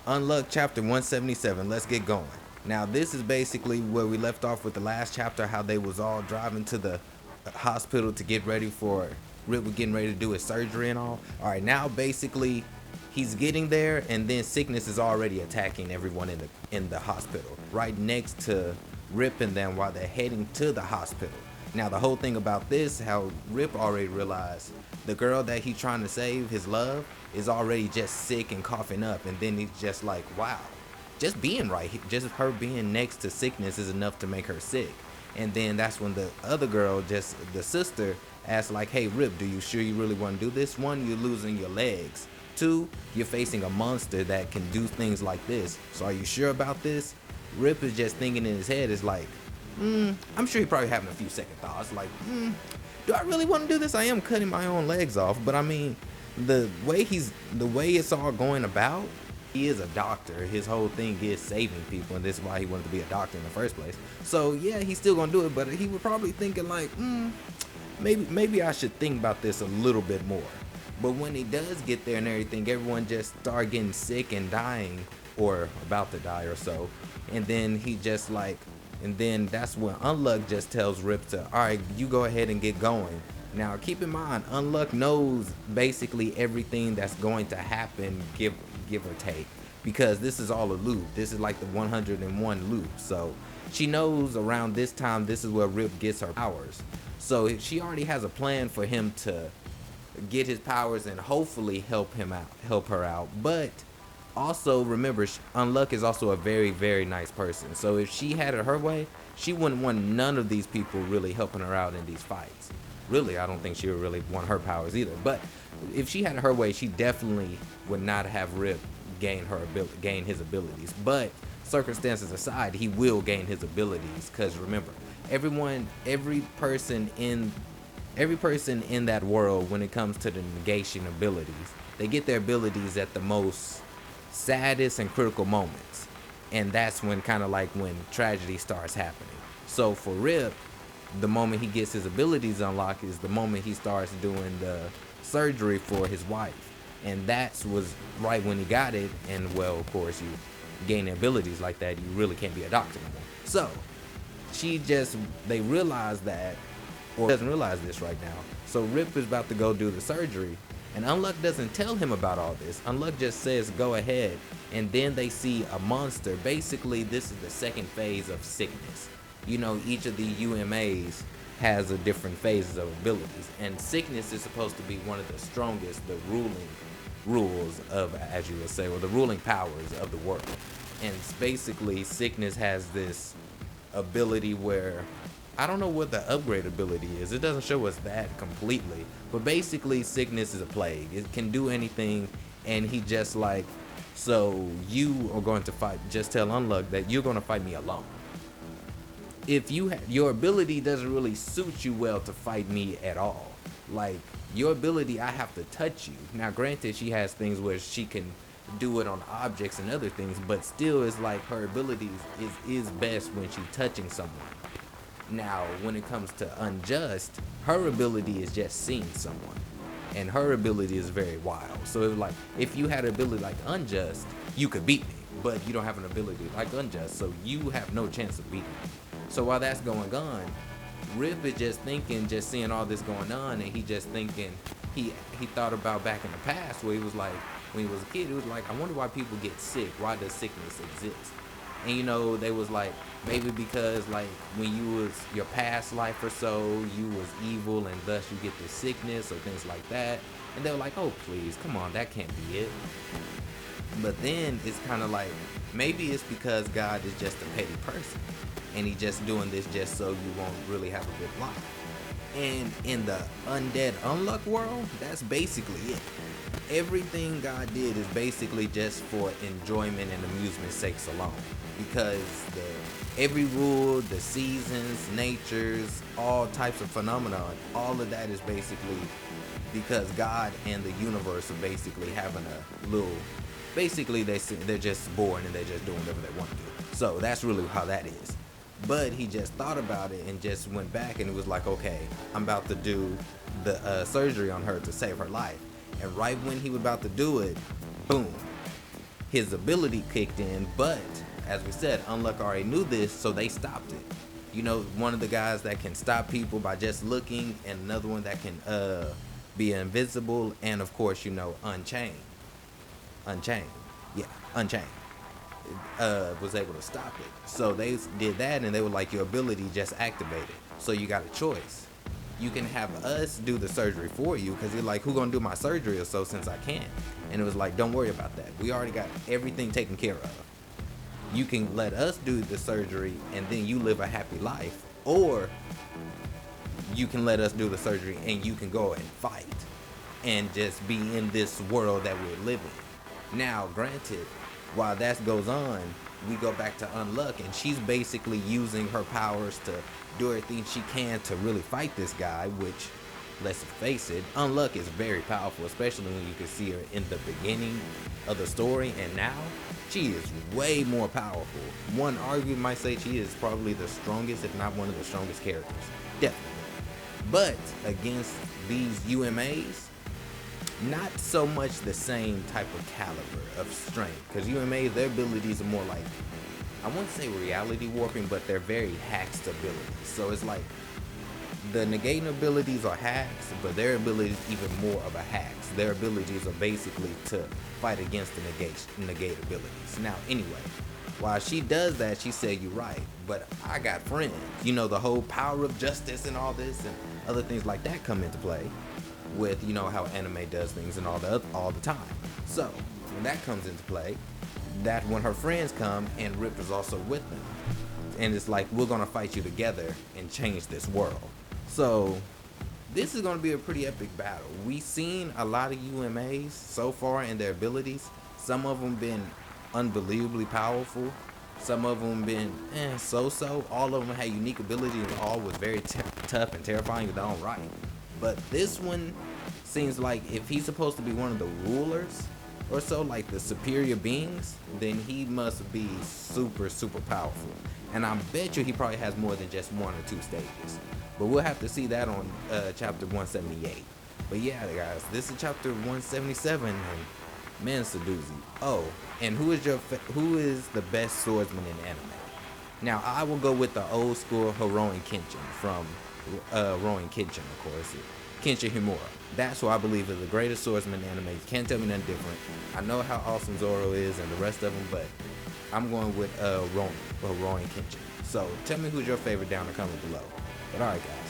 Unluck chapter 177. Let's get going. Now this is basically where we left off with the last chapter, how they was all driving to the hospital to get ready for Rip was getting ready to do his surgery and all. Alright, now basically he's getting there and then sickness is already attacking everyone in the hospital. Right next to Rip and them while they're heading to the hospital. Now the whole thing about this, how Rip already realized the girl that he's trying to save, his love, is already just sick and coughing up, and then he's just like, wow, just being right, just her being next to sickness is enough to make her sick. And then that's when the other girl, just the sister, asked like, hey Rip, do you sure you really want to do this? One, you're losing your legs. Two, you're facing a monster that can do things like this. So are you sure about this? Rip is just thinking in his head, is like, I'm sure he's probably having a few second thoughts, like, do I really want to do this? I am cutting my own legs off, but I mean, the way it's all going about, he is a doctor. His whole thing is saving people, and this is why he wanted to be a doctor in the first place. So yeah, he's still gonna do it, but he was probably thinking like, maybe I should think about this a little bit more. But when he does get there and everything, everyone just start getting sick and dying, or about to die or so, and then he just like, and then that's when Unluck just tells Rip to, alright, you go ahead and get going. Now keep in mind, Unluck knows basically everything that's going to happen, give or take, because this is all a loop. This is like the 101 loop. So she knows around this time, this is where Rip gets her powers. So she already has a plan for him to get his powers and hopefully help her out. But also remember, Unluck is also a very, very nice person. So if she had it her way, she wouldn't want none of these people really helping her out in these fights. Really, I don't think she would really want her powers either. But if she had it her way, she definitely would not have Rip gain his abilities. But circumstances aside, he will gain his abilities, because remember, every person in that world, when it comes to the negation abilities, they get their abilities at the most saddest and critical moments, and that's when kind of like when tragedy starts happening. So for Rip, the moment he gets his abilities unlocked is the moment he starts doing the surgery for his wife, and that was right when he got it. And well, of course, you gain abilities like that, you really can't be a doctor anymore. So they realize that, or doesn't realize this right now. So Rip is about to go do the surgery, and Unluck doesn't tell him about all this. Unluck just says go ahead, and then they see a monster. Basically, this is the second phase of sickness. You know, each of the UMAs has a different phases of abilities, and sickness is supposed to be one of the strongest, the ruling rules of, as you would say, or the ruling powers of the world. And basically, sickness has this ability where, I don't know what the upgrade ability is. It doesn't show us that completely. But basically, sickness is a plague. It can do anything, and he just like, so you are going to fight, just tell Unluck that you're going to fight me alone. If your ability doesn't really suit you well to fight me at all. Like, your ability, I have to touch you. Now, granted, she has things where she can do it on objects and other things, but still, it's like her abilities is best when she's touching someone. Now, when it comes to Unjust, her ability is just seeing someone, and her ability is very wild. So it was like, if you had an ability like Unjust, you could beat me, but you don't have an ability like Unjust, so you have no chance of beating me. So while that's going on, Rip is just thinking, just seeing all this going on, and he just thinking, he thought about back in the past where he was like, when he was a kid, he was like, I wonder why people get sick. Why does sickness exist? And you know, they was like, maybe because like when you was your past life or so, you was evil and thus you get this sickness or things like that. And they were like, oh please, come on, that can't be it. But then it's kind of like, maybe it's because God is just a petty person, and he just doing this just so you won't really have a good life. And in the Undead Unluck world, that's basically it. Everything God did is basically just for enjoyment and amusement sakes alone, because every rule, the seasons, natures, all types of phenomena, all of that is basically because God and the universe are basically having a little, basically they're just born and they're just doing whatever they want to do. So that's really how that is. But he just thought about it and just went back, and it was like, okay, I'm about to do the surgery on her to save her life. And right when he was about to do it, boom, his ability kicked in, but as we said, Unluck already knew this, so they stopped it. You know, one of the guys that can stop people by just looking, and another one that can be invisible, and of course, you know, Unchained. Unchained. Was able to stop it. So they did that, and they were like, your ability just activated. So you got a choice. You can have us do the surgery for you, because you're like, who gonna do my surgery or so, since I can't? And it was like, don't worry about that. We already got everything taken care of. You can let us do the surgery, and then you live a happy life. Or you can let us do the surgery, and you can go and fight and just be in this world that we're living. Now, granted, while that goes on, we go back to Unluck, and she's basically using her powers to do everything she can to really fight this guy, which, let's face it, Unluck is very powerful, especially when you can see her in the beginning of the story, and now she is way more powerful. One argument might say she is probably the strongest, if not one of the strongest characters. Definitely. But against these UMAs, not so much the same type of caliber of strength, because UMAs, their abilities are more like, I wouldn't say reality warping, but they're very hacked abilities. So it's like the negating abilities are hacks, but their abilities even more of a hacks. Their abilities are basically to fight against the negate abilities. Now, anyway, while she does that, she said, you're right, but I got friends. You know, the whole power of justice and all this and other things like that come into play with, you know, how anime does things and all the time. So when that comes into play, that when her friends come, and Rip is also with them, and it's like, we're gonna fight you together and change this world. So this is gonna be a pretty epic battle. We've seen a lot of UMAs so far and their abilities. Some of them been unbelievably powerful. Some of them been so-so. All of them had unique abilities, and all was very tough and terrifying in their own right. But this one seems like if he's supposed to be one of the rulers or so, like the superior beings, then he must be super, super powerful. And I bet you he probably has more than just 1 or 2 stages. But we'll have to see that on chapter 178. But yeah, guys, this is chapter 177, and man, it's a doozy. Oh, and who is the best swordsman in anime? Now, I will go with the old school Heroin Kenshin from Ronin Kenshin, of course. Kenshin Himura. That's who I believe is the greatest swordsman in anime. You can't tell me nothing different. I know how awesome Zoro is and the rest of them, but I'm going with Ronin Kenshin. So tell me who's your favorite down in the comments below. But alright, guys.